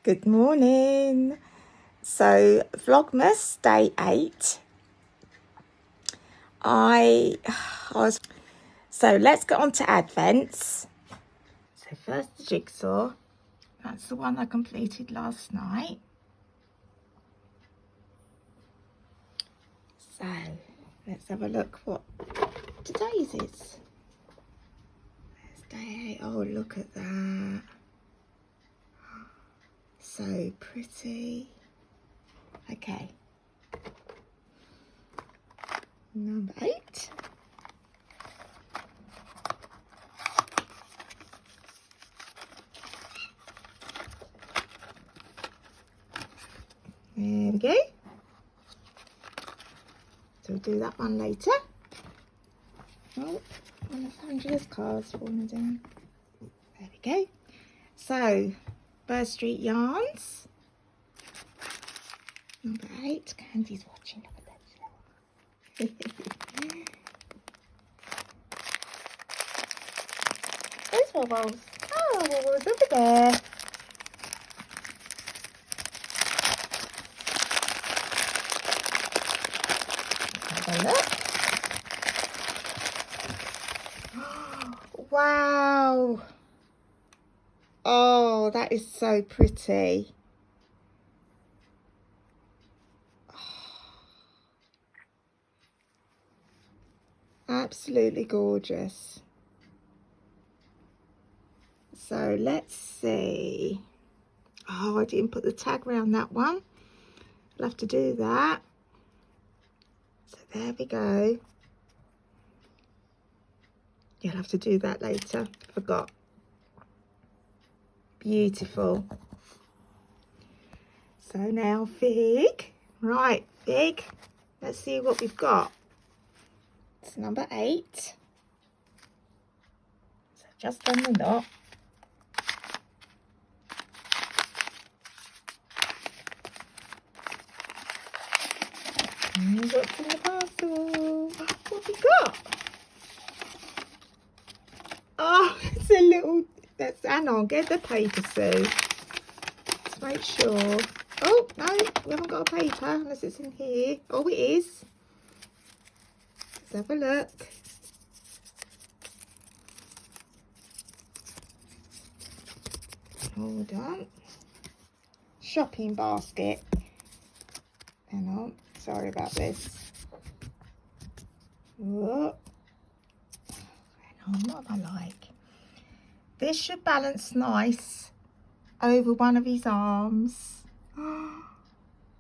Good morning. So Vlogmas day 8. So let's get on to Advents. So first the jigsaw. That's the one I completed last night. So let's have a look what today's is. It's day 8. Oh, look at that. So pretty. Okay. Number 8. There we go. So we'll do that one later. Oh, one of Angela's cards falling down. There we go. So, Burr Street Yarns. Number 8. Candy's watching. Look at that. Those wobbles. Oh, wobbles over there. Have a look. Wow. Oh, that is so pretty. Absolutely gorgeous. So let's see. Oh, I didn't put the tag around that one. I'll have to do that. So there we go. You'll have to do that later. Forgot. Beautiful. So now Fig. Right, Fig. Let's see what we've got. It's number 8. So just done the knot. And what's in the parcel? What have we got? Oh, it's a little. Hang on, get the paper, Sue. Let's make sure. Oh, no, we haven't got a paper unless it's in here. Oh, it is. Let's have a look. Hold on. Shopping basket. Hang on. Sorry about this. Whoa. Hang on, what am I like? This should balance nice over one of his arms.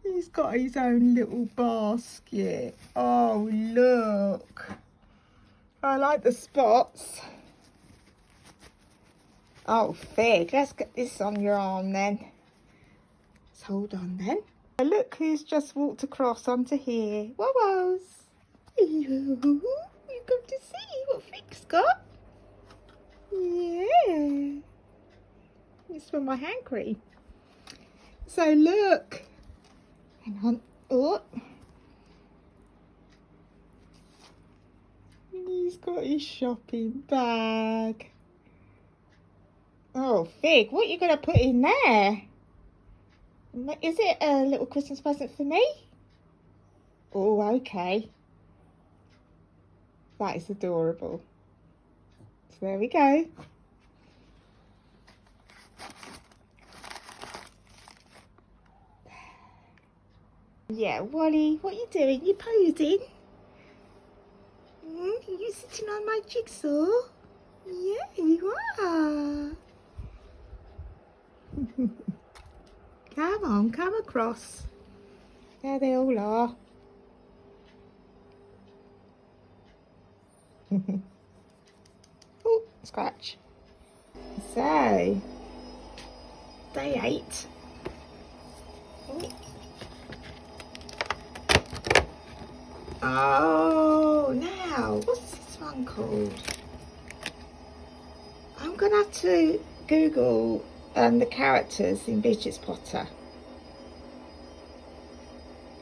He's got his own little basket. Oh, look. I like the spots. Oh, Fig, let's get this on your arm then. Let's hold on then. Look who's just walked across onto here. Wobbles. Hello. You come to see what Fig's got? Yeah. It's for my hand cream. So look. Hang on. Oh. He's got his shopping bag. Oh, Fig, what are you going to put in there? Is it a little Christmas present for me? Oh, okay. That is adorable. So there we go. Yeah, Wally, what are you doing? You posing? Are you sitting on my jigsaw? Yeah, you are. Come on, come across. There they all are. Oh, scratch. So, day 8. Oh, now, what's this one called? I'm going to have to Google the characters in Beatrix Potter.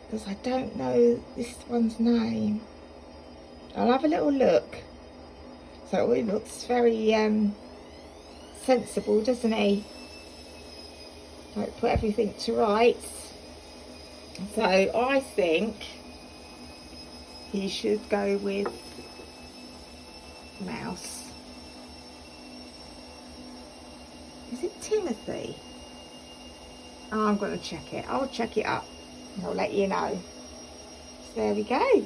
Because I don't know this one's name. I'll have a little look. So it looks very sensible, doesn't he? Like, put everything to rights. So I think he should go with Mouse. Is it Timothy? Oh, I'm going to check it. I'll check it up and I'll let you know. So there we go.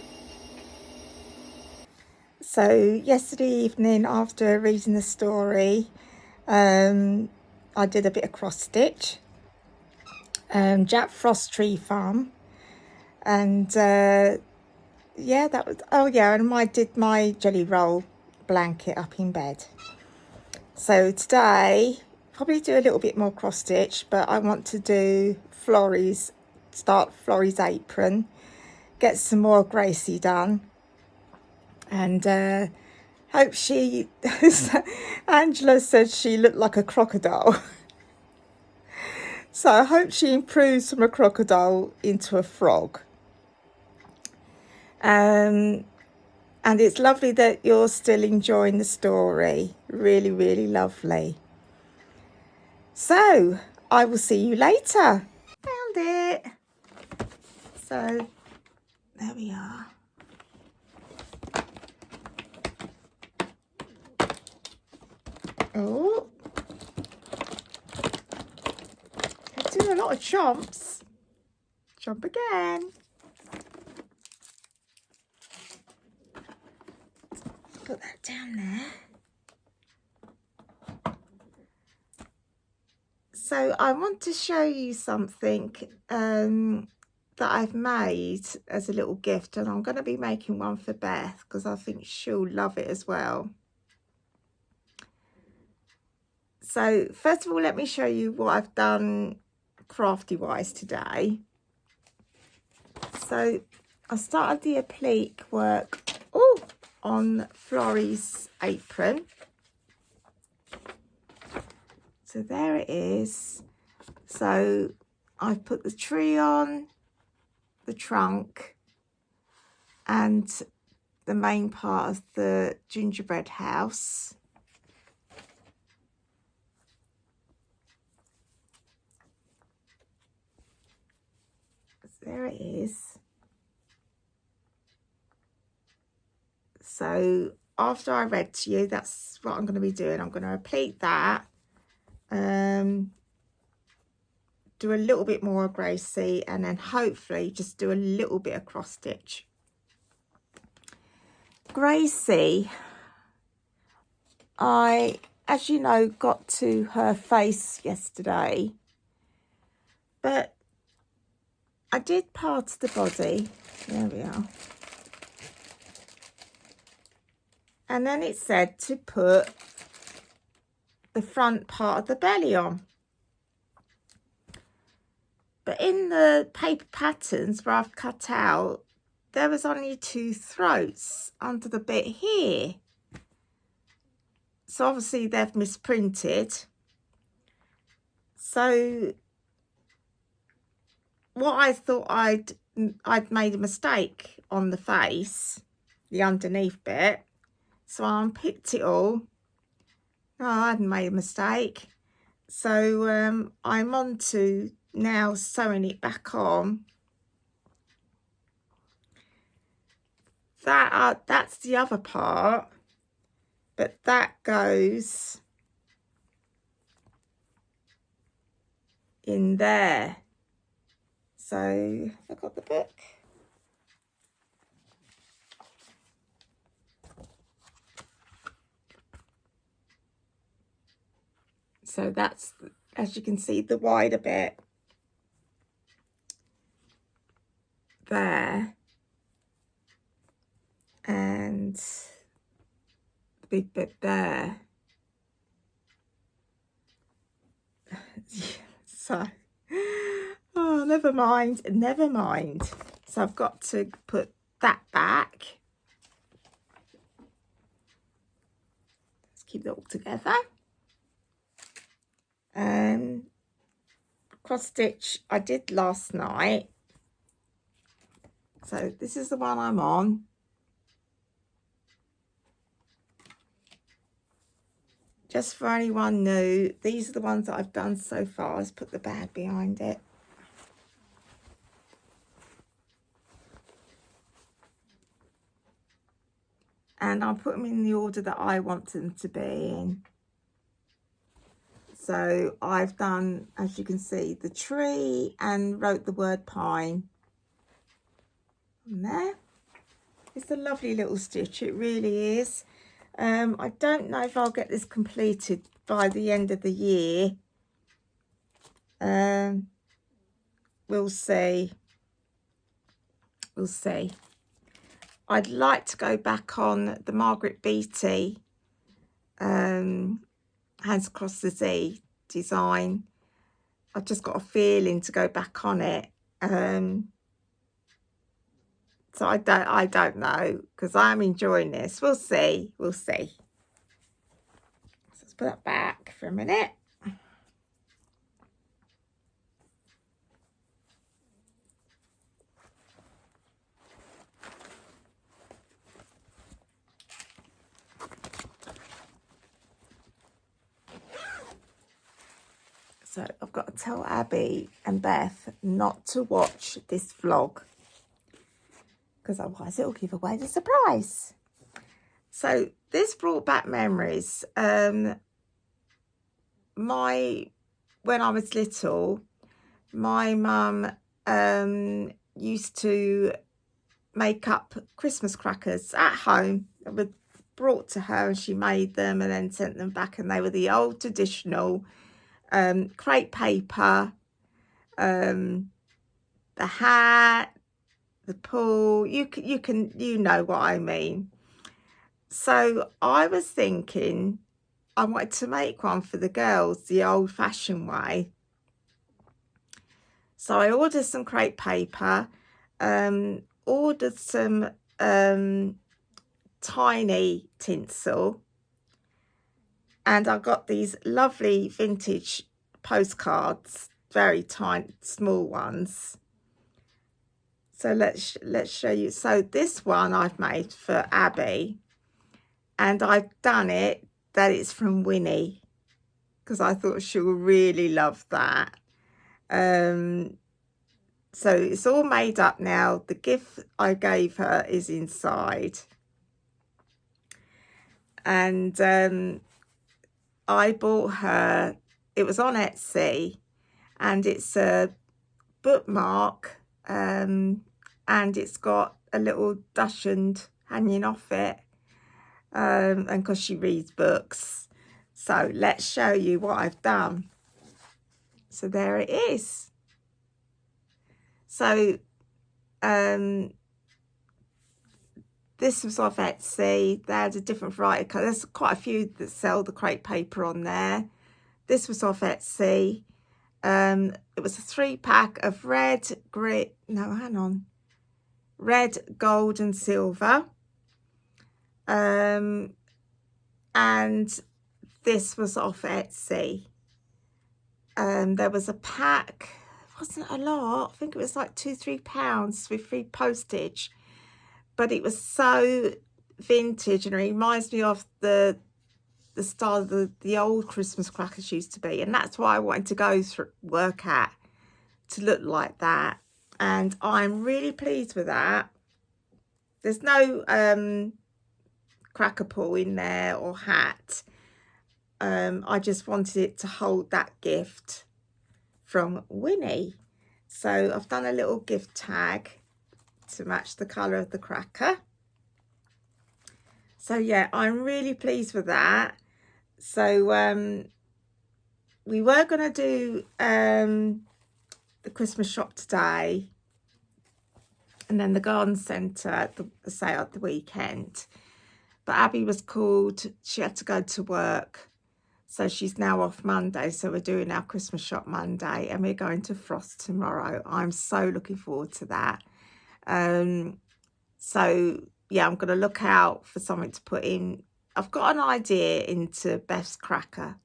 So yesterday evening, after reading the story, I did a bit of cross stitch. Jack Frost Tree Farm, and yeah, that was, oh yeah, and I did my jelly roll blanket up in bed. So today probably do a little bit more cross stitch, but I want to do start Florrie's apron, get some more Gracie done, and hope she Angela said she looked like a crocodile. So I hope she improves from a crocodile into a frog. And it's lovely that you're still enjoying the story. Really, really lovely. So I will see you later. Found it. So there we are. Oh, I'm doing a lot of chomps. Chomp again. Put that down there. So I want to show you something that I've made as a little gift, and I'm going to be making one for Beth because I think she'll love it as well. So first of all, let me show you what I've done crafty wise today. So I started the applique work on Florrie's apron. So there it is. So I've put the tree on, the trunk, and the main part of the gingerbread house. There it is. So after I read to you, that's what I'm going to be doing. I'm going to repeat that. Do a little bit more of Gracie, and then hopefully just do a little bit of cross stitch. Gracie, I, as you know, got to her face yesterday, but I did part of the body. There we are. And then it said to put the front part of the belly on. But in the paper patterns where I've cut out, there was only 2 throats under the bit here. So obviously they've misprinted. So what I thought I'd made a mistake on the face, the underneath bit. So I unpicked it all. No, I hadn't made a mistake. So I'm on to now sewing it back on. That's the other part, but that goes in there. So I got the book. So that's, as you can see, the wider bit there, and the big bit there. So, oh, never mind. So I've got to put that back. Let's keep it all together. Cross stitch I did last night. So this is the one I'm on. just for anyone new, these are the ones that I've done so far. Let's put the bag behind it. And I'll put them in the order that I want them to be in. So I've done, as you can see, the tree and wrote the word pine on there. It's a lovely little stitch, it really is. I don't know if I'll get this completed by the end of the year. We'll see. We'll see. I'd like to go back on the Margaret Beattie Hands Across the Sea design. I've just got a feeling to go back on it. So I don't know, because I'm enjoying this. We'll see. We'll see. So let's put that back for a minute. So I've got to tell Abby and Beth not to watch this vlog, because otherwise it'll give away the surprise. So this brought back memories. When I was little, my mum used to make up Christmas crackers at home. They were brought to her and she made them and then sent them back, and they were the old traditional crepe paper, the hat, the pool. You know what I mean. So I was thinking I wanted to make one for the girls the old-fashioned way. So I ordered some crepe paper, ordered some tiny tinsel, and I got these lovely vintage postcards, very tiny, small ones. So let's show you. So this one I've made for Abby, and I've done it that it's from Winnie, because I thought she'll really love that. So it's all made up now. The gift I gave her is inside, and I bought her, it was on Etsy, and it's a bookmark, and it's got a little dachshund hanging off it, and because she reads books. So let's show you what I've done. So there it is. So this was off Etsy. They had a different variety of colours. There's quite a few that sell the crepe paper on there. This was off Etsy. It was a 3-pack of red, gold and silver. And this was off Etsy. There was a pack, it wasn't a lot, I think it was like £2-3 with free postage, but it was so vintage and it reminds me of the style of the old Christmas crackers used to be, and that's why I wanted to work at, to look like that. And I'm really pleased with that. There's no cracker pull in there or hat. I just wanted it to hold that gift from Winnie. So I've done a little gift tag to match the colour of the cracker. So yeah, I'm really pleased with that. So we were going to do the Christmas shop today, and then the garden centre at the weekend. But Abby was called, she had to go to work. So she's now off Monday. So we're doing our Christmas shop Monday, and we're going to Frost tomorrow. I'm so looking forward to that. So yeah, I'm going to look out for something to put in. I've got an idea into Beth's cracker,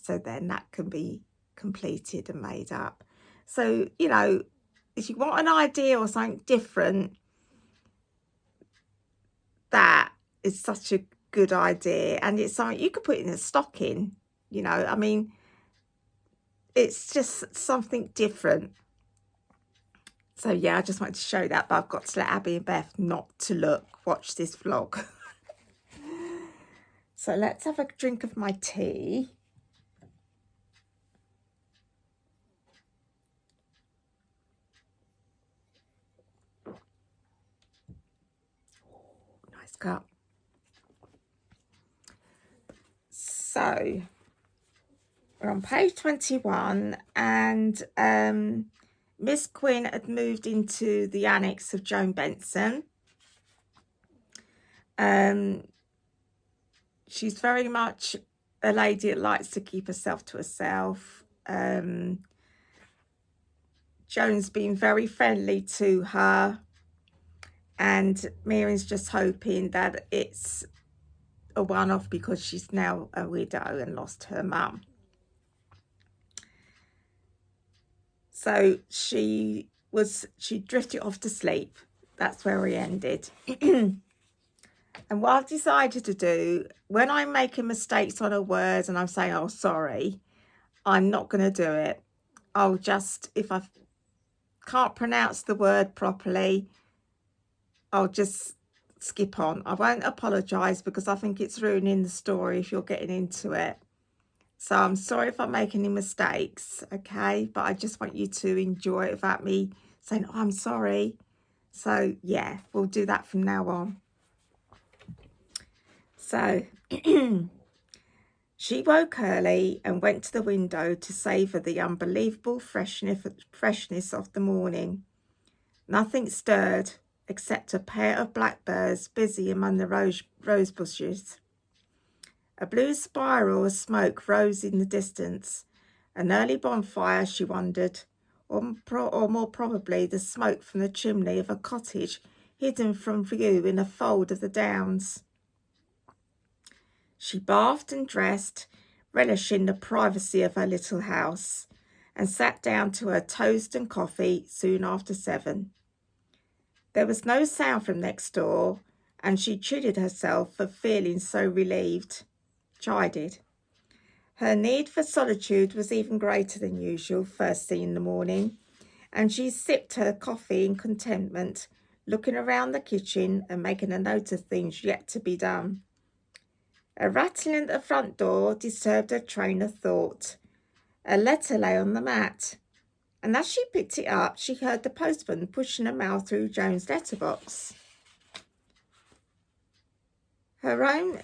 so then that can be completed and made up. So, you know, if you want an idea or something different, that is such a good idea, and it's something you could put in a stocking, you know. I mean, it's just something different. So yeah, I just wanted to show that, but I've got to let Abby and Beth not to watch this vlog. So let's have a drink of my tea. Nice cup. So we're on page 21, and Miss Quinn had moved into the annex of Joan Benson. She's very much a lady that likes to keep herself to herself. Joan's been very friendly to her, and Miriam's just hoping that it's a one-off because she's now a widow and lost her mum. So she drifted off to sleep. That's where we ended. And what I've decided to do, when I'm making mistakes on a word and I'm saying, oh, sorry, I'm not going to do it. I'll just, if I can't pronounce the word properly, I'll just skip on. I won't apologise because I think it's ruining the story if you're getting into it. So I'm sorry if I make any mistakes, okay? But I just want you to enjoy it without me saying, oh, I'm sorry. So yeah, we'll do that from now on. So she woke early and went to the window to savour the unbelievable freshness of the morning. Nothing stirred except a pair of blackbirds busy among the rose bushes. A blue spiral of smoke rose in the distance. An early bonfire, she wondered, or more probably the smoke from the chimney of a cottage hidden from view in a fold of the downs. She bathed and dressed, relishing the privacy of her little house, and sat down to her toast and coffee soon after 7. There was no sound from next door, and she chided herself for feeling so relieved. Chided. Her need for solitude was even greater than usual first thing in the morning, and she sipped her coffee in contentment, looking around the kitchen and making a note of things yet to be done. A rattling at the front door disturbed her train of thought. A letter lay on the mat, and as she picked it up, she heard the postman pushing a mail through Joan's letterbox. Her own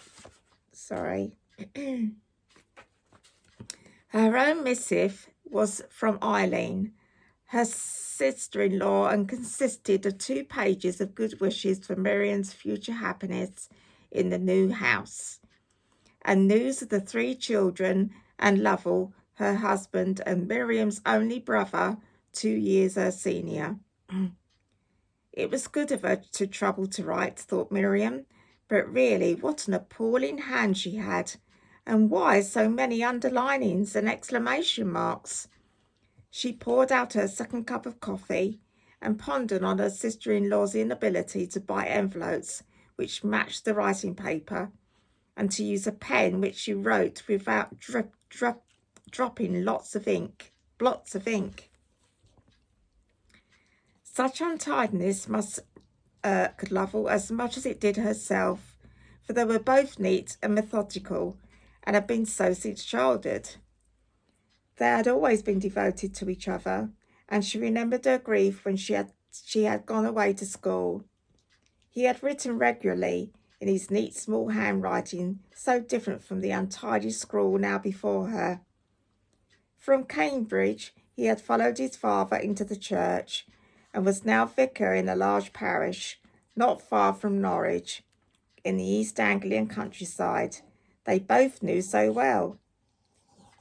missive was from Eileen, her sister-in-law, and consisted of 2 pages of good wishes for Miriam's future happiness in the new house, and news of the 3 children and Lovell, her husband, and Miriam's only brother, 2 years her senior. It was good of her to trouble to write, thought Miriam, but really what an appalling hand she had, and why so many underlinings and exclamation marks? She poured out her second cup of coffee and pondered on her sister-in-law's inability to buy envelopes which matched the writing paper, and to use a pen which she wrote without dropping blots of ink. Such untidiness must irk Lovell as much as it did herself, for they were both neat and methodical, and had been so since childhood. They had always been devoted to each other, and she remembered her grief when she had gone away to school. He had written regularly, in his neat small handwriting, so different from the untidy scrawl now before her. From Cambridge he had followed his father into the church, and was now vicar in a large parish, not far from Norwich, in the East Anglian countryside. They both knew so well.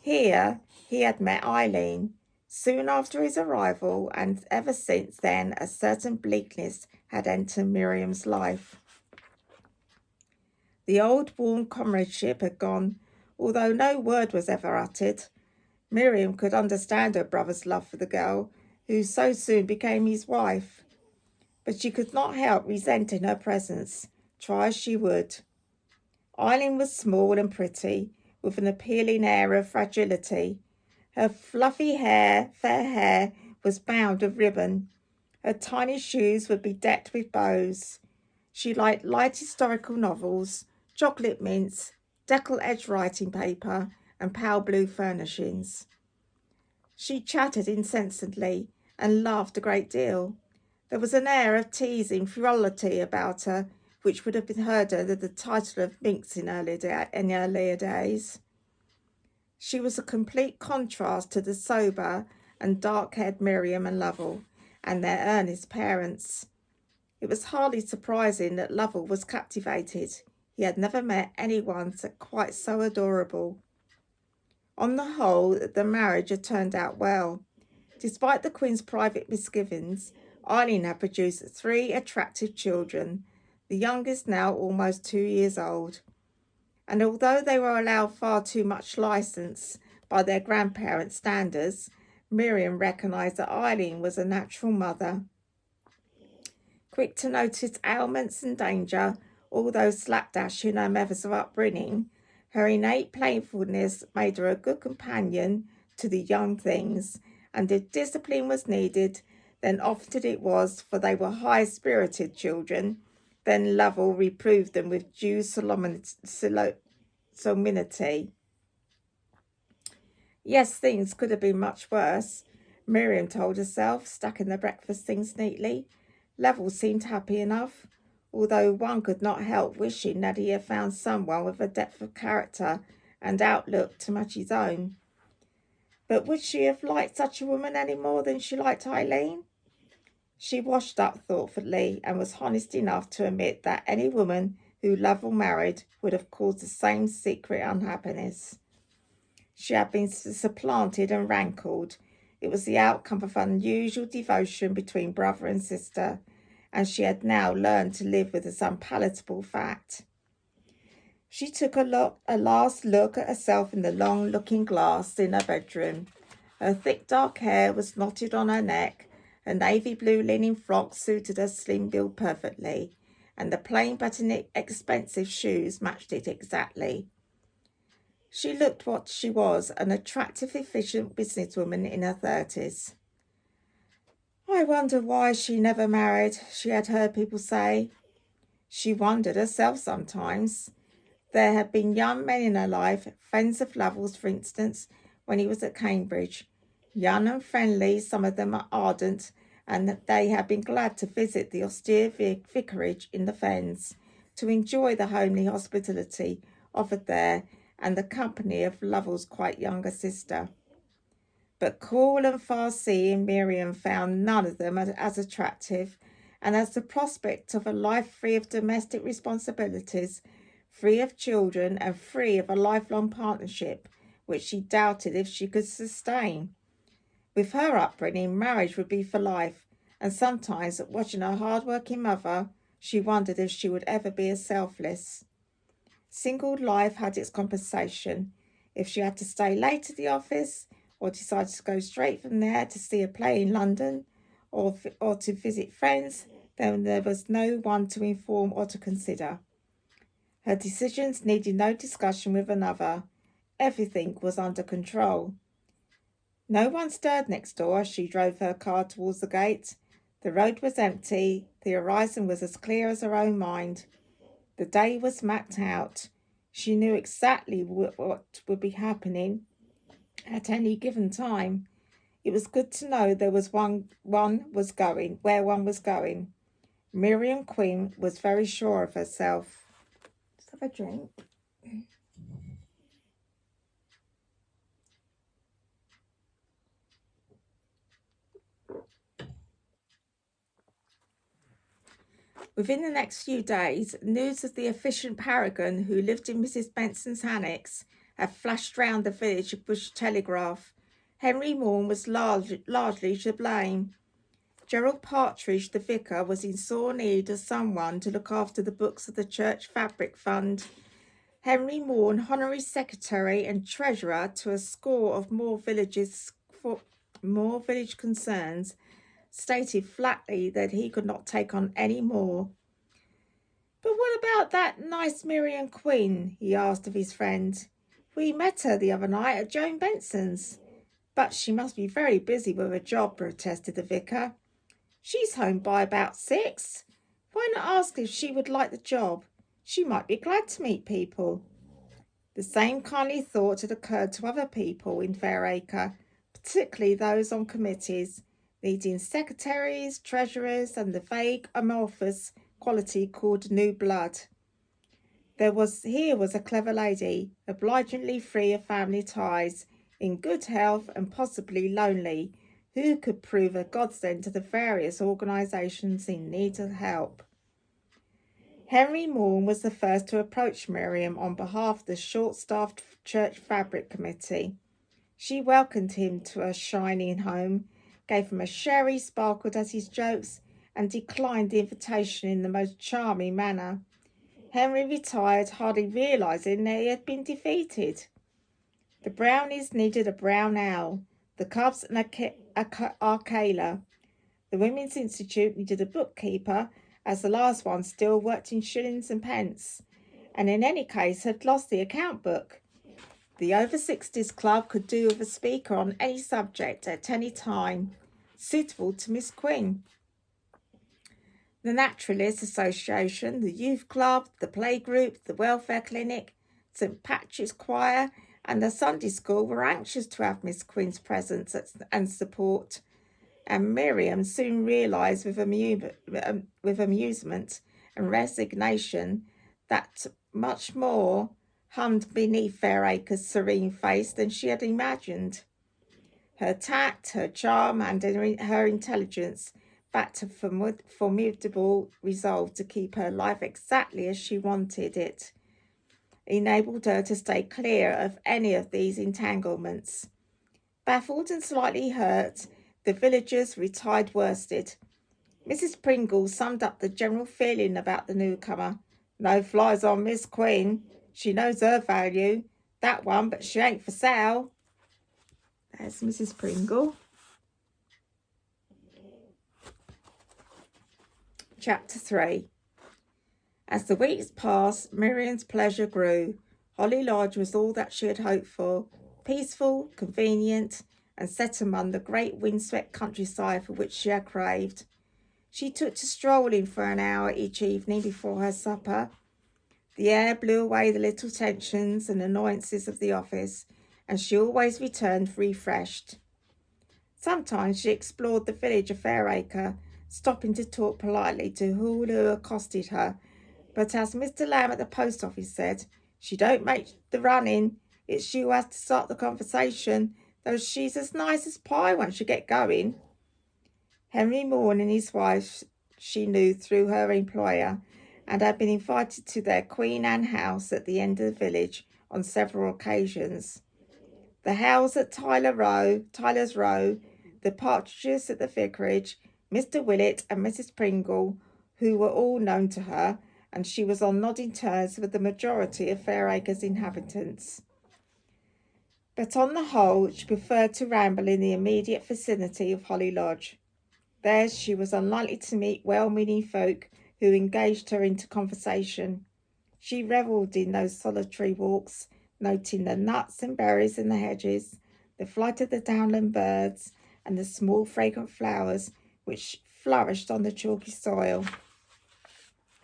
Here he had met Eileen, soon after his arrival, and ever since then a certain bleakness had entered Miriam's life. The old warm comradeship had gone, although no word was ever uttered. Miriam could understand her brother's love for the girl, who so soon became his wife, but she could not help resenting her presence, try as she would. Eileen was small and pretty, with an appealing air of fragility. Her fluffy hair, fair hair, was bound with ribbon. Her tiny shoes would be decked with bows. She liked light historical novels, chocolate mints, deckle-edged writing paper, and pale blue furnishings. She chattered incessantly and laughed a great deal. There was an air of teasing frivolity about her, which would have been heard under the title of minx in earlier days. She was a complete contrast to the sober and dark-haired Miriam and Lovell and their earnest parents. It was hardly surprising that Lovell was captivated. He had never met anyone quite so adorable. On the whole, the marriage had turned out well. Despite the Queen's private misgivings, Eileen had produced 3 attractive children, the youngest now almost 2 years old. And although they were allowed far too much license by their grandparents' standards, Miriam recognised that Eileen was a natural mother. Quick to notice ailments and danger, although slapdash in her methods of upbringing, her innate playfulness made her a good companion to the young things, and if discipline was needed, then often it was, for they were high-spirited children. Then Lovell reproved them with due solemnity. Yes, things could have been much worse, Miriam told herself, stacking the breakfast things neatly. Lovell seemed happy enough, although one could not help wishing that he had found someone with a depth of character and outlook to match his own. But would she have liked such a woman any more than she liked Eileen? She washed up thoughtfully and was honest enough to admit that any woman who Lovell married would have caused the same secret unhappiness. She had been supplanted and rankled. It was the outcome of unusual devotion between brother and sister, and she had now learned to live with this unpalatable fact. She took a last look at herself in the long looking glass in her bedroom. Her thick dark hair was knotted on her neck, her navy blue linen frock suited her slim build perfectly, and the plain but expensive shoes matched it exactly. She looked what she was, an attractive, efficient businesswoman in her 30s. I wonder why she never married, she had heard people say. She wondered herself sometimes. There had been young men in her life, friends of Lovell's, for instance, when he was at Cambridge. Young and friendly, some of them ardent, and they had been glad to visit the austere vicarage in the Fens, to enjoy the homely hospitality offered there and the company of Lovell's quite younger sister. But cool and far-seeing Miriam found none of them as attractive, and as the prospect of a life free of domestic responsibilities, free of children, and free of a lifelong partnership, which she doubted if she could sustain. With her upbringing, marriage would be for life, and sometimes, watching her hard-working mother, she wondered if she would ever be as selfless. Single life had its compensation. If she had to stay late at the office, or decided to go straight from there to see a play in London, or to visit friends, then there was no one to inform or to consider. Her decisions needed no discussion with another. Everything was under control. No one stirred next door as she drove her car towards the gate. The road was empty. The horizon was as clear as her own mind. The day was mapped out. She knew exactly what would be happening at any given time. It was good to know there was where one was going. Miriam Quinn was very sure of herself. Let's have a drink. Within the next few days, news of the efficient paragon who lived in Mrs. Benson's annex had flashed round the village of Bush Telegraph. Henry Morn was largely to blame. Gerald Partridge, the vicar, was in sore need of someone to look after the books of the Church Fabric Fund. Henry Morn, honorary secretary and treasurer to a score of more village concerns, stated flatly that he could not take on any more. But what about that nice Miriam Quinn? He asked of his friend. We met her the other night at Joan Benson's. But she must be very busy with her job, protested the vicar. She's home by about 6. Why not ask if she would like the job? She might be glad to meet people. The same kindly thought had occurred to other people in Fairacre, particularly those on committees, needing secretaries, treasurers, and the vague amorphous quality called new blood. Here was a clever lady, obligingly free of family ties, in good health and possibly lonely, who could prove a godsend to the various organisations in need of help. Henry Morn was the first to approach Miriam on behalf of the short-staffed Church Fabric Committee. She welcomed him to her shining home, gave him a sherry sparkled at his jokes, and declined the invitation in the most charming manner. Henry retired, hardly realising that he had been defeated. The Brownies needed a brown owl, the Cubs an Arcala. The Women's Institute needed a bookkeeper, as the last one still worked in shillings and pence, and in any case had lost the account book. The Over-60s Club could do with a speaker on any subject at any time, suitable to Miss Quinn. The Naturalists Association, the Youth Club, the Playgroup, the Welfare Clinic, St Patrick's Choir, and the Sunday School were anxious to have Miss Quinn's presence and support, and Miriam soon realised with amusement and resignation that much more hummed beneath Fairacre's serene face than she had imagined. Her tact, her charm, and her intelligence backed a formidable resolve to keep her life exactly as she wanted it, enabled her to stay clear of any of these entanglements. Baffled and slightly hurt, the villagers retired worsted. Mrs. Pringle summed up the general feeling about the newcomer. No flies on Miss Quinn. She knows her value. That one, but she ain't for sale. There's Mrs. Pringle. Chapter 3. As the weeks passed, Miriam's pleasure grew. Holly Lodge was all that she had hoped for, peaceful, convenient, and set among the great windswept countryside for which she had craved. She took to strolling for an hour each evening before her supper. The air blew away the little tensions and annoyances of the office, and she always returned refreshed. Sometimes she explored the village of Fairacre, stopping to talk politely to all who accosted her, but as Mr. Lamb at the post office said, she don't make the running, it's she who has to start the conversation, though she's as nice as pie once you get going. Henry Morn and his wife she knew through her employer, and had been invited to their Queen Anne house at the end of the village on several occasions. The Howes at Tyler's Row, the Partridges at the vicarage, Mr. Willett and Mrs. Pringle, who were all known to her, and she was on nodding terms with the majority of Fairacre's inhabitants. But on the whole, she preferred to ramble in the immediate vicinity of Holly Lodge. There she was unlikely to meet well-meaning folk who engaged her into conversation. She revelled in those solitary walks, noting the nuts and berries in the hedges, the flight of the downland birds, and the small fragrant flowers which flourished on the chalky soil.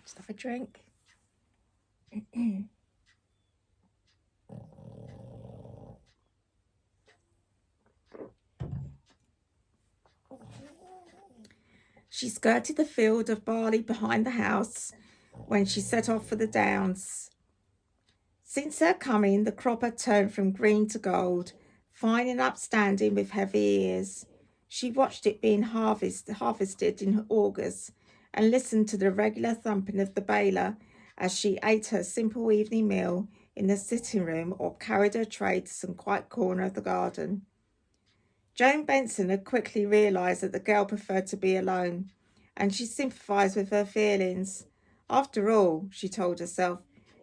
Just have a drink. She skirted the field of barley behind the house when she set off for the downs. Since her coming, the crop had turned from green to gold, fine and upstanding with heavy ears. She watched it being harvested in August, and listened to the regular thumping of the baler as she ate her simple evening meal in the sitting room or carried her tray to some quiet corner of the garden. Joan Benson had quickly realised that the girl preferred to be alone, and she sympathised with her feelings. After all, she told herself,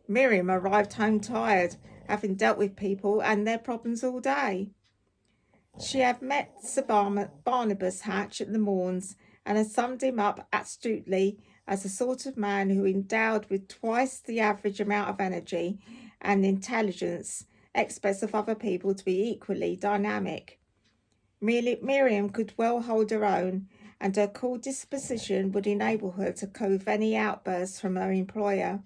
Miriam arrived home tired, having dealt with people and their problems all day. She had met Sir Barnabas Hatch at the Morns, and had summed him up astutely as the sort of man who, endowed with twice the average amount of energy and intelligence, expects of other people to be equally dynamic. Miriam could well hold her own, and her cool disposition would enable her to cope any outbursts from her employer.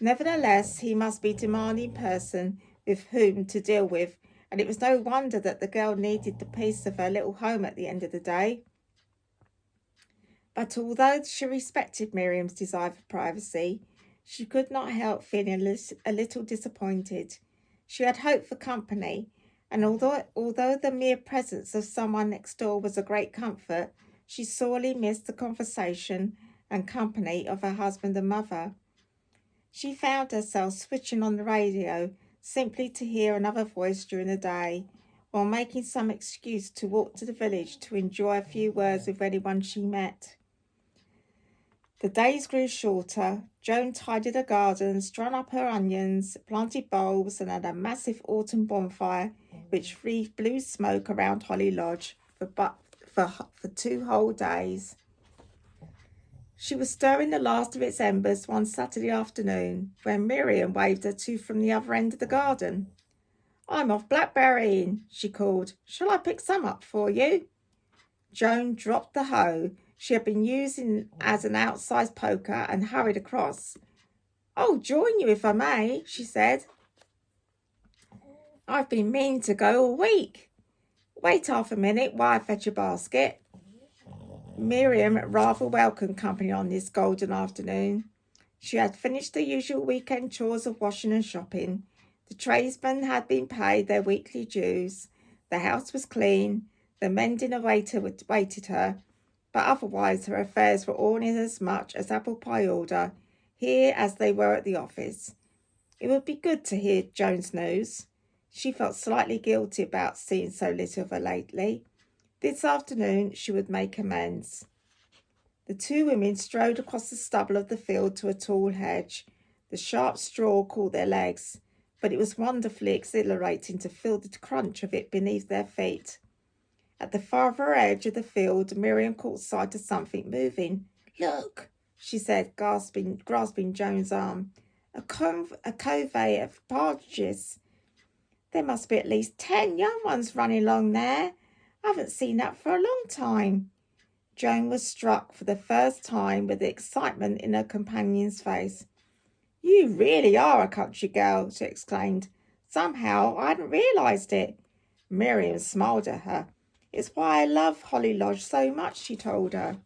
Nevertheless, he must be a demanding person with whom to deal with, and it was no wonder that the girl needed the peace of her little home at the end of the day. But although she respected Miriam's desire for privacy, she could not help feeling a little disappointed. She had hoped for company, and although the mere presence of someone next door was a great comfort, she sorely missed the conversation and company of her husband and mother. She found herself switching on the radio simply to hear another voice during the day, while making some excuse to walk to the village to enjoy a few words with anyone she met. The days grew shorter. Joan tidied her gardens, strung up her onions, planted bulbs, and had a massive autumn bonfire which breathed blue smoke around Holly Lodge for 2 whole days. She was stirring the last of its embers one Saturday afternoon when Miriam waved her to from the other end of the garden. "I'm off blackberrying," she called. "Shall I pick some up for you?" Joan dropped the hoe she had been using as an outside poker and hurried across. "I'll join you if I may," she said. "I've been meaning to go all week." "Wait half a minute while I fetch a basket." Miriam rather welcomed company on this golden afternoon. She had finished the usual weekend chores of washing and shopping. The tradesmen had been paid their weekly dues. The house was clean. The mending awaited her. But otherwise her affairs were all in as much as apple pie order, here as they were at the office. It would be good to hear Joan's news. She felt slightly guilty about seeing so little of her lately. This afternoon she would make amends. The 2 women strode across the stubble of the field to a tall hedge. The sharp straw caught their legs, but it was wonderfully exhilarating to feel the crunch of it beneath their feet. At the farther edge of the field, Miriam caught sight of something moving. "Look," she said, grasping Joan's arm. A covey of partridges. There must be at least 10 young ones running along there. I haven't seen that for a long time." Joan was struck for the first time with the excitement in her companion's face. "You really are a country girl," she exclaimed. "Somehow I hadn't realised it." Miriam smiled at her. "It's why I love Holly Lodge so much," she told her.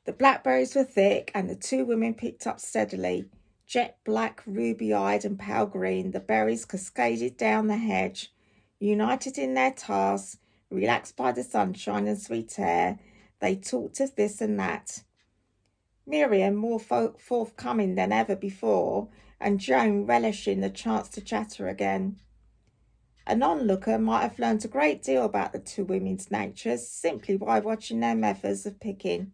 The blackberries were thick, and the 2 women picked up steadily. Jet black, ruby-eyed and pale green, the berries cascaded down the hedge. United in their tasks, relaxed by the sunshine and sweet air, they talked of this and that. Miriam more forthcoming than ever before, and Joan relishing the chance to chatter again. An onlooker might have learnt a great deal about the 2 women's natures simply by watching their methods of picking.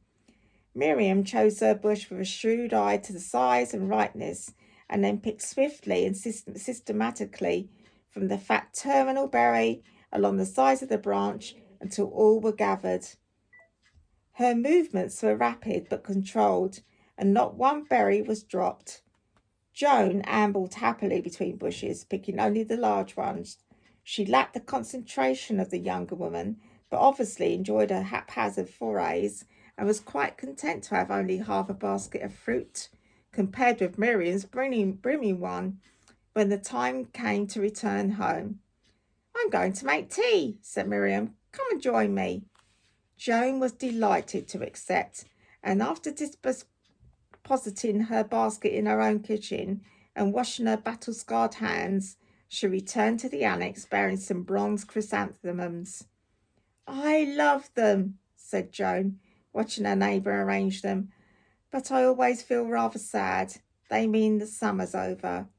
Miriam chose her bush with a shrewd eye to the size and ripeness, and then picked swiftly and systematically from the fat terminal berry along the sides of the branch until all were gathered. Her movements were rapid but controlled, and not one berry was dropped. Joan ambled happily between bushes, picking only the large ones. She lacked the concentration of the younger woman, but obviously enjoyed her haphazard forays and was quite content to have only half a basket of fruit, compared with Miriam's brimming one, when the time came to return home. "I'm going to make tea," said Miriam. "Come and join me." Joan was delighted to accept, and after depositing her basket in her own kitchen and washing her battle-scarred hands, she returned to the annex bearing some bronze chrysanthemums. "I love them," said Joan, watching her neighbour arrange them, "but I always feel rather sad. They mean the summer's over.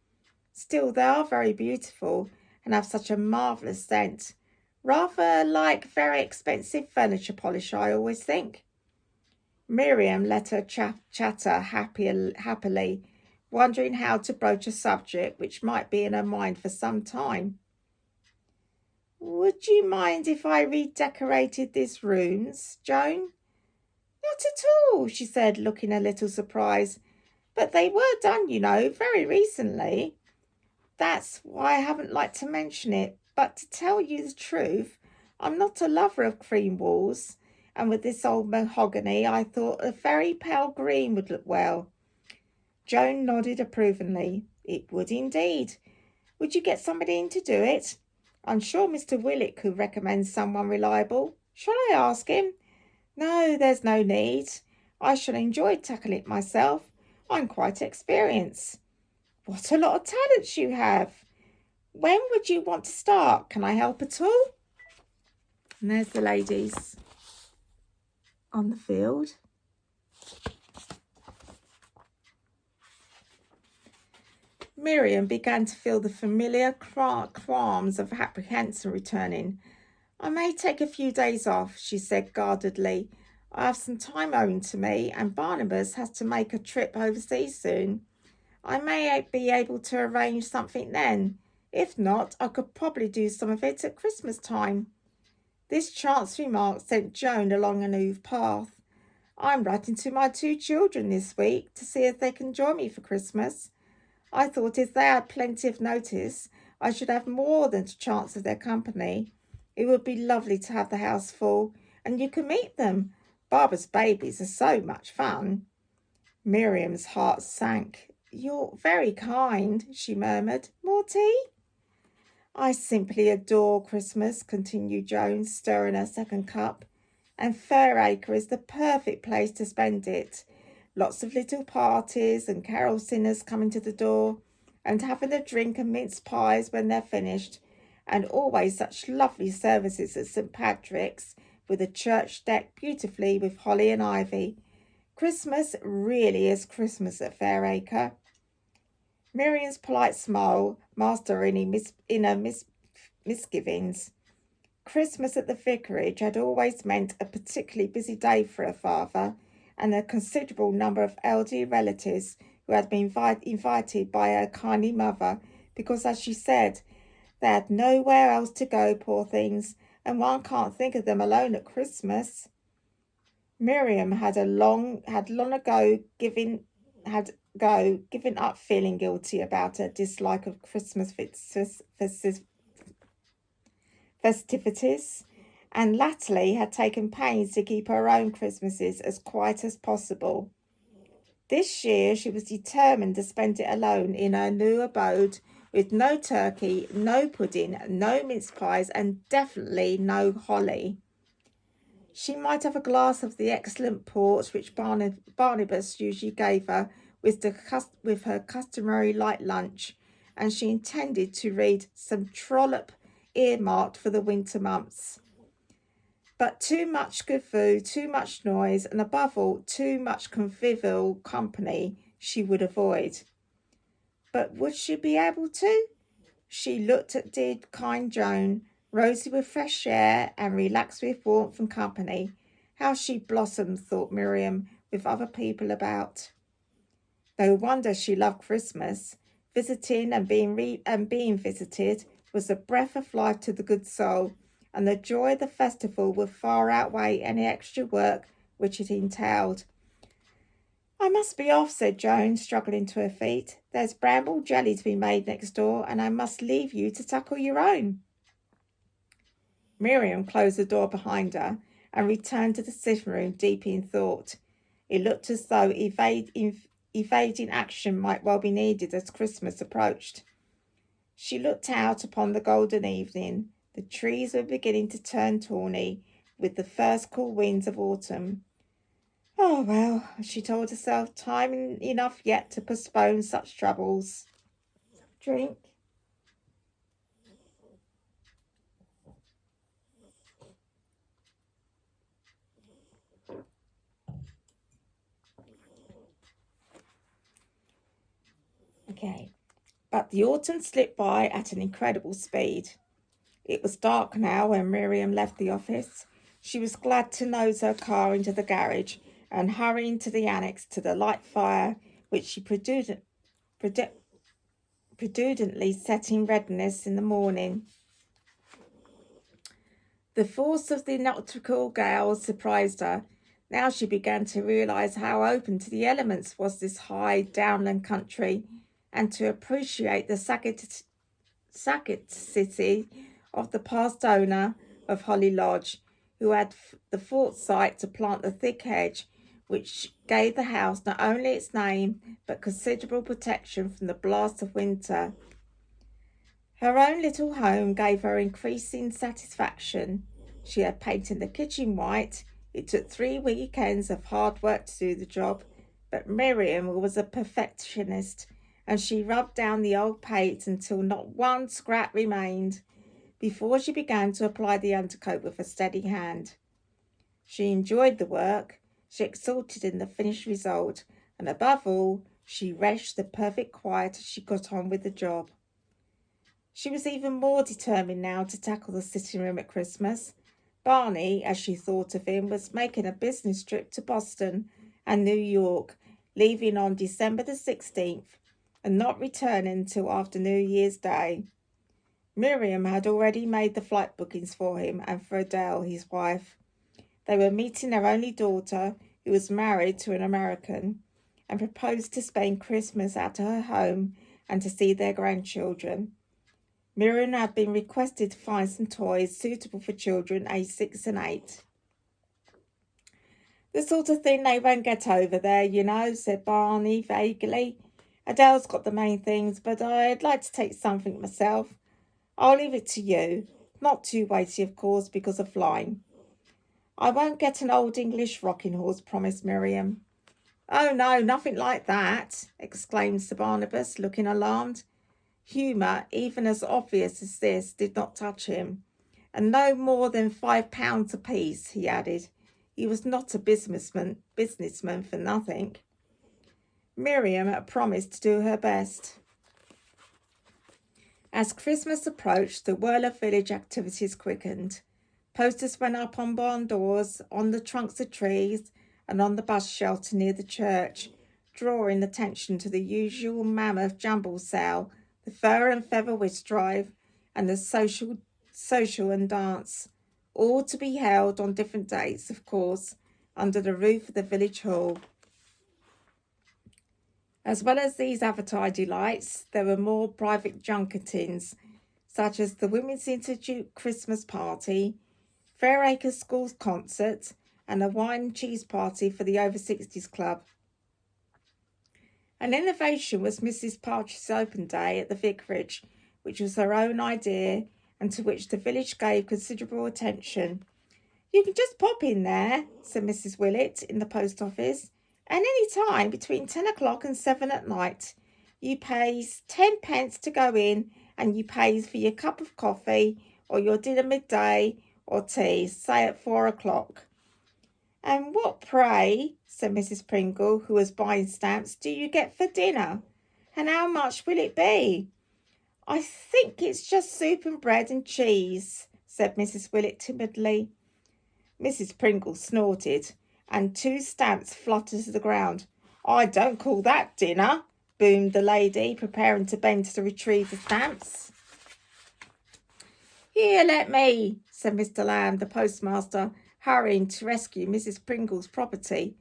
Still, they are very beautiful and have such a marvellous scent. Rather like very expensive furniture polish, I always think." Miriam let her chatter happily, wondering how to broach a subject which might be in her mind for some time. "Would you mind if I redecorated these rooms, Joan?" Not at all, she said, looking a little surprised. But they were done, you know, very recently. That's why I haven't liked to mention it. But to tell you the truth, I'm not a lover of cream walls. And with this old mahogany, I thought a very pale green would look well. Joan nodded approvingly. It would indeed. Would you get somebody in to do it? I'm sure Mr. Willett could recommend someone reliable. Shall I ask him? No, there's no need. I shall enjoy tackling it myself. I'm quite experienced. What a lot of talents you have. When would you want to start? Can I help at all? And there's the ladies on the field. Miriam began to feel the familiar qualms of apprehension returning. I may take a few days off, she said guardedly. I have some time owing to me, and Barnabas has to make a trip overseas soon. I may be able to arrange something then. If not, I could probably do some of it at Christmas time. This chance remark sent Joan along a new path. I'm writing to my 2 children this week to see if they can join me for Christmas. I thought if they had plenty of notice, I should have more than a chance of their company. It would be lovely to have the house full, and you can meet them. Barbara's babies are so much fun. Miriam's heart sank. You're very kind, she murmured. More tea? I simply adore Christmas, continued Joan, stirring her second cup. And Fairacre is the perfect place to spend it. Lots of little parties and carol singers coming to the door and having a drink and mince pies when they're finished. And always such lovely services at St. Patrick's with the church decked beautifully with holly and ivy. Christmas really is Christmas at Fairacre. Miriam's polite smile masked her inner misgivings. Christmas at the vicarage had always meant a particularly busy day for her father and a considerable number of elderly relatives who had been invited by her kindly mother because, as she said, they had nowhere else to go, poor things, and one can't think of them alone at Christmas. Miriam had long ago given up feeling guilty about her dislike of Christmas festivities, and latterly had taken pains to keep her own Christmases as quiet as possible. This year she was determined to spend it alone in her new abode, with no turkey, no pudding, no mince pies, and definitely no holly. She might have a glass of the excellent port which Barnabas usually gave her with her customary light lunch, and she intended to read some trollop earmarked for the winter months. But too much good food, too much noise, and above all, too much convivial company she would avoid. But would she be able to? She looked at dear kind Joan, rosy with fresh air and relaxed with warmth and company. How she blossomed, thought Miriam, with other people about. No wonder she loved Christmas. Visiting and being visited was a breath of life to the good soul, and the joy of the festival would far outweigh any extra work which it entailed. I must be off, said Joan, struggling to her feet. There's bramble jelly to be made next door, and I must leave you to tackle your own. Miriam closed the door behind her and returned to the sitting room deep in thought. It looked as though evading action might well be needed as Christmas approached. She looked out upon the golden evening. The trees were beginning to turn tawny with the first cool winds of autumn. Oh, well, she told herself, time enough yet to postpone such troubles. Drink. Okay. But the autumn slipped by at an incredible speed. It was dark now when Miriam left the office. She was glad to nose her car into the garage and hurry into the annex to the light fire, which she prudently set in readiness in the morning. The force of the nocturnal gale surprised her. Now she began to realise how open to the elements was this high downland country, and to appreciate the sagacity of the past owner of Holly Lodge, who had the foresight to plant the thick hedge which gave the house not only its name but considerable protection from the blast of winter. Her own little home gave her increasing satisfaction. She had painted the kitchen white. It took 3 weekends of hard work to do the job, but Miriam was a perfectionist, and she rubbed down the old paint until not one scrap remained before she began to apply the undercoat with a steady hand. She enjoyed the work, she exulted in the finished result, and above all, she relished the perfect quiet as she got on with the job. She was even more determined now to tackle the sitting room at Christmas. Barney, as she thought of him, was making a business trip to Boston and New York, leaving on December the 16th and not returning till after New Year's Day. Miriam had already made the flight bookings for him and for Adele, his wife. They were meeting their only daughter, who was married to an American, and proposed to spend Christmas at her home and to see their grandchildren. Miriam had been requested to find some toys suitable for children aged 6 and 8. "The sort of thing they won't get over there, you know," said Barney vaguely. "Adele's got the main things, but I'd like to take something myself. I'll leave it to you. Not too weighty, of course, because of flying." "I won't get an old English rocking horse," promised Miriam. "Oh, no, nothing like that," exclaimed Sir Barnabas, looking alarmed. Humour, even as obvious as this, did not touch him. "And no more than £5 apiece," he added. He was not a businessman for nothing. Miriam had promised to do her best. As Christmas approached, the whirl of village activities quickened. Posters went up on barn doors, on the trunks of trees, and on the bus shelter near the church, drawing attention to the usual mammoth jumble sale, the fur and feather whist drive, and the social and dance, all to be held on different dates, of course, under the roof of the village hall. As well as these advertised delights, there were more private junketings, such as the Women's Institute Christmas Party, Fairacre School's concert, and a wine and cheese party for the Over 60s Club. An innovation was Mrs. Partridge's open day at the vicarage, which was her own idea and to which the village gave considerable attention. "You can just pop in there," said Mrs. Willett in the post office, "and any time between 10 o'clock and 7 at night. You pays 10p to go in, and you pays for your cup of coffee or your dinner midday or tea, say at 4 o'clock. "And what, pray," said Mrs. Pringle, who was buying stamps, "do you get for dinner? And how much will it be?" "I think it's just soup and bread and cheese," said Mrs. Willett timidly. Mrs. Pringle snorted, and 2 stamps fluttered to the ground. "I don't call that dinner," boomed the lady, preparing to bend to retrieve the stamps. "Here, let me," said Mr. Lamb, the postmaster, hurrying to rescue Mrs. Pringle's property.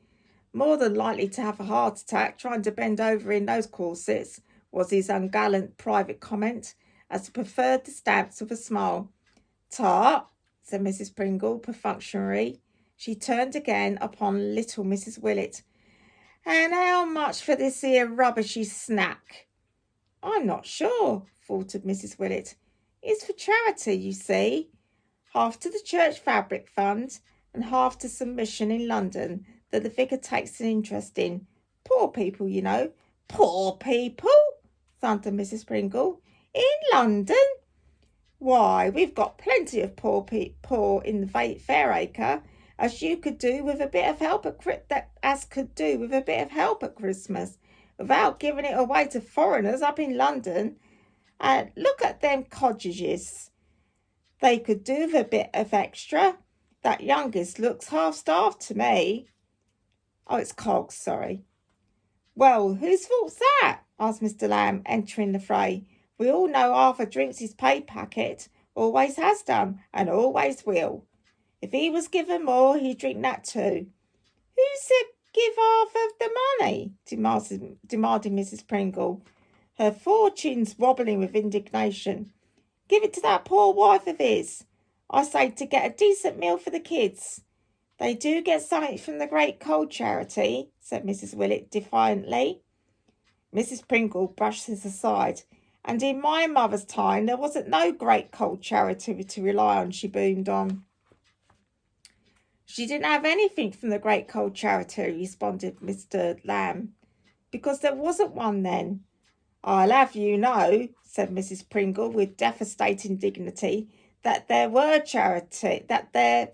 "More than likely to have a heart attack trying to bend over in those corsets," was his ungallant private comment, as he preferred the stamps with a smile. "Tart," said Mrs. Pringle, perfunctory. She turned again upon little Mrs. Willett. "And how much for this here rubbishy snack?" "I'm not sure," faltered Mrs. Willett. "It's for charity, you see. Half to the church fabric fund and half to some mission in London that the vicar takes an interest in. Poor people, you know." "Poor people?" thundered Mrs. Pringle. "In London? Why, we've got plenty of poor in the Fairacre, as could do with a bit of help at Christmas, without giving it away to foreigners up in London. And look at them cottages. They could do with a bit of extra. That youngest looks half-starved to me." "Oh, it's Cogs, sorry." "Well, whose fault's that?" asked Mr. Lamb, entering the fray. "We all know Arthur drinks his pay packet, always has done, and always will. If he was given more, he'd drink that too. Who said give half of the money? Demanded Mrs. Pringle, her fortunes wobbling with indignation. Give it to that poor wife of his. I say to get a decent meal for the kids. They do get something from the Great Cold Charity, said Mrs. Willett defiantly. Mrs. Pringle brushed this aside. And in my mother's time, there wasn't no Great Cold Charity to rely on, she boomed on. She didn't have anything from the Great Cold Charity, responded Mr. Lamb, because there wasn't one then. I'll have you know, said Mrs. Pringle with devastating dignity, that there were charity, that their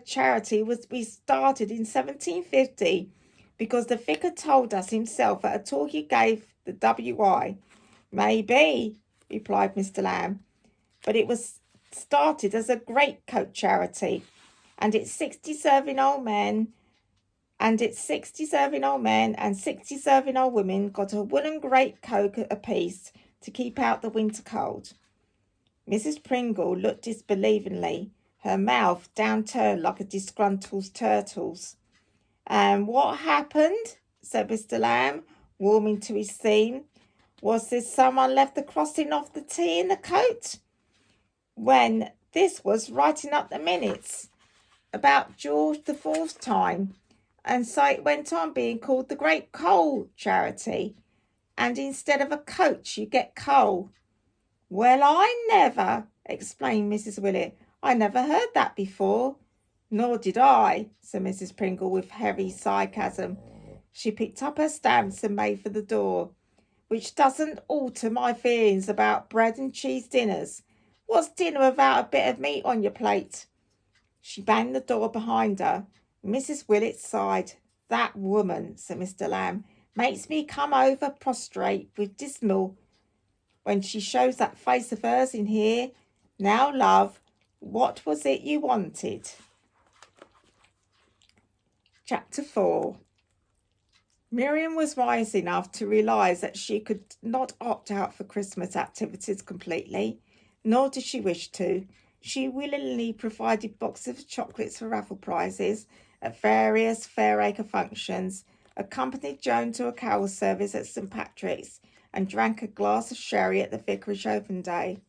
charity was started in 1750 because the vicar told us himself at a talk he gave the WI. Maybe, replied Mr. Lamb, but it was started as a greatcoat charity, and its 60 serving old men and 60 serving old women got a woolen greatcoat apiece to keep out the winter cold. Mrs. Pringle looked disbelievingly, her mouth downturned like a disgruntled turtle's. And what happened? Said Mr. Lamb, warming to his theme. Was there someone left the crossing off the T in the coat? When this was writing up the minutes about George IV's time, and so it went on being called the Great Coal Charity, and instead of a coach you get coal. Well, I never, explained Mrs. Willett. I never heard that before. Nor did I, said Mrs. Pringle with heavy sarcasm. She picked up her stamps and made for the door. Which doesn't alter my feelings about bread and cheese dinners. What's dinner without a bit of meat on your plate? She banged the door behind her. Mrs. Willett sighed. That woman, said Mr. Lamb, makes me come over prostrate with dismal when she shows that face of hers in here. Now, love, what was it you wanted? Chapter 4. Miriam was wise enough to realise that she could not opt out for Christmas activities completely, nor did she wish to. She willingly provided boxes of chocolates for raffle prizes at various Fairacre functions, accompanied Joan to a carol service at St. Patrick's, and drank a glass of sherry at the vicarage open day.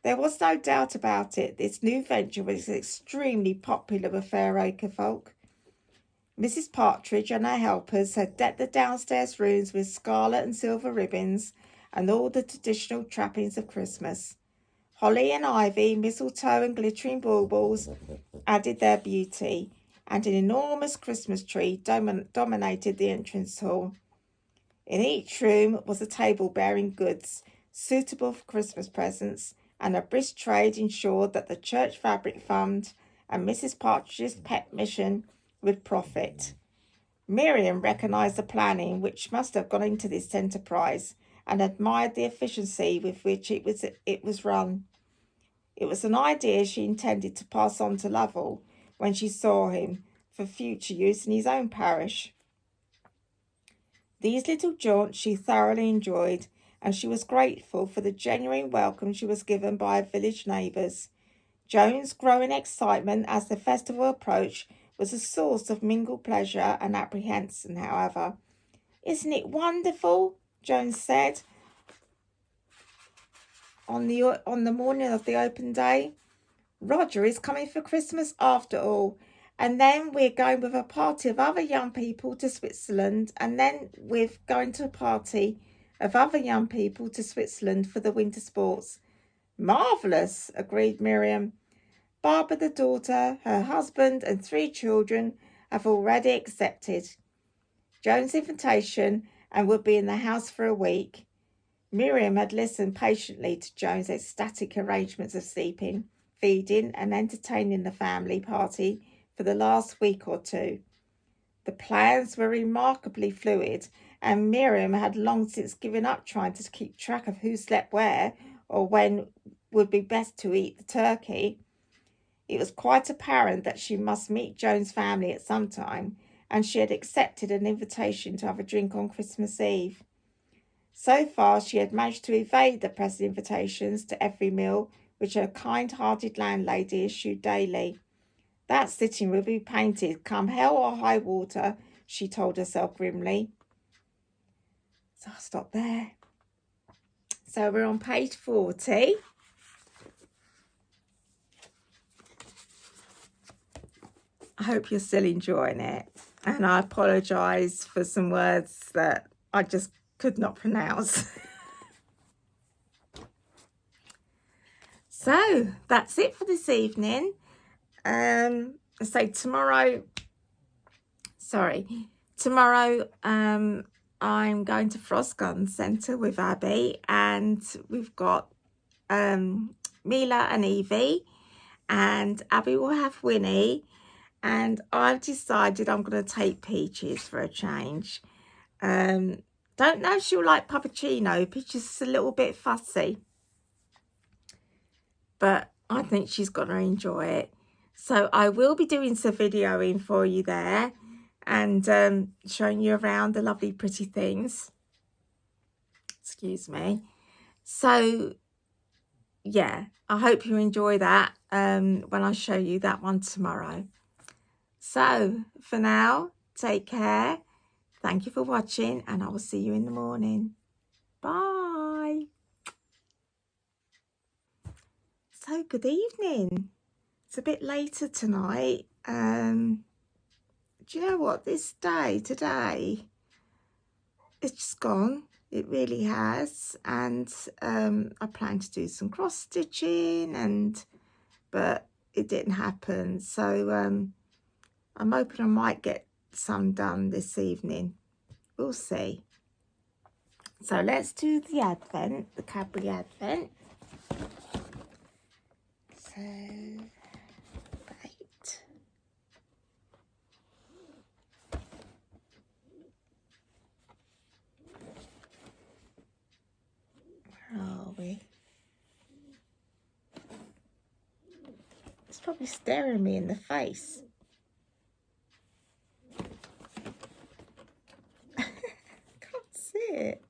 There was no doubt about it, this new venture was extremely popular with Fairacre folk. Mrs. Partridge and her helpers had decked the downstairs rooms with scarlet and silver ribbons and all the traditional trappings of Christmas. Holly and ivy, mistletoe and glittering baubles added their beauty, and an enormous Christmas tree dominated the entrance hall. In each room was a table bearing goods suitable for Christmas presents, and a brisk trade ensured that the Church Fabric Fund and Mrs. Partridge's pet mission would profit. Miriam recognised the planning which must have gone into this enterprise, and admired the efficiency with which it was run. It was an idea she intended to pass on to Lovell when she saw him for future use in his own parish. These little jaunts she thoroughly enjoyed, and she was grateful for the genuine welcome she was given by her village neighbours. Joan's growing excitement as the festival approached was a source of mingled pleasure and apprehension, however. Isn't it wonderful? Joan said on the morning of the open day. Roger is coming for Christmas after all, and then we're going with a party of other young people to Switzerland, and then we're going to a party of other young people to Switzerland for the winter sports. Marvellous, agreed Miriam. Barbara the daughter, her husband and 3 children have already accepted Joan's invitation and will be in the house for a week. Miriam had listened patiently to Joan's ecstatic arrangements of sleeping, feeding and entertaining the family party for the last week or 2. The plans were remarkably fluid, and Miriam had long since given up trying to keep track of who slept where or when would be best to eat the turkey. It was quite apparent that she must meet Joan's family at some time, and she had accepted an invitation to have a drink on Christmas Eve. So far, she had managed to evade the pressing invitations to every meal which her kind-hearted landlady issued daily. That sitting will be painted, come hell or high water, she told herself grimly. So I'll stop there. So we're on page 40. I hope you're still enjoying it. And I apologise for some words that I just could not pronounce. So that's it for this evening. So tomorrow I'm going to Frost Garden Centre with Abby, and we've got Mila and Evie, and Abby will have Winnie, and I've decided I'm going to take Peaches for a change. Don't know if she'll like Puppuccino. Peaches is a little bit fussy, but I think she's going to enjoy it. So I will be doing some videoing for you there, and showing you around the lovely pretty things. Excuse me. So yeah, I hope you enjoy that when I show you that one tomorrow. So for now, take care. Thank you for watching, and I will see you in the morning. Bye. So good evening. It's a bit later tonight. Do you know what? This day today, it's just gone. It really has. And I planned to do some cross stitching, but it didn't happen. So I'm hoping I might get some done this evening. We'll see. So let's do the Advent, the Cadbury Advent. So, right. Where are we? It's probably staring me in the face. Can't see it.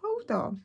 Hold on.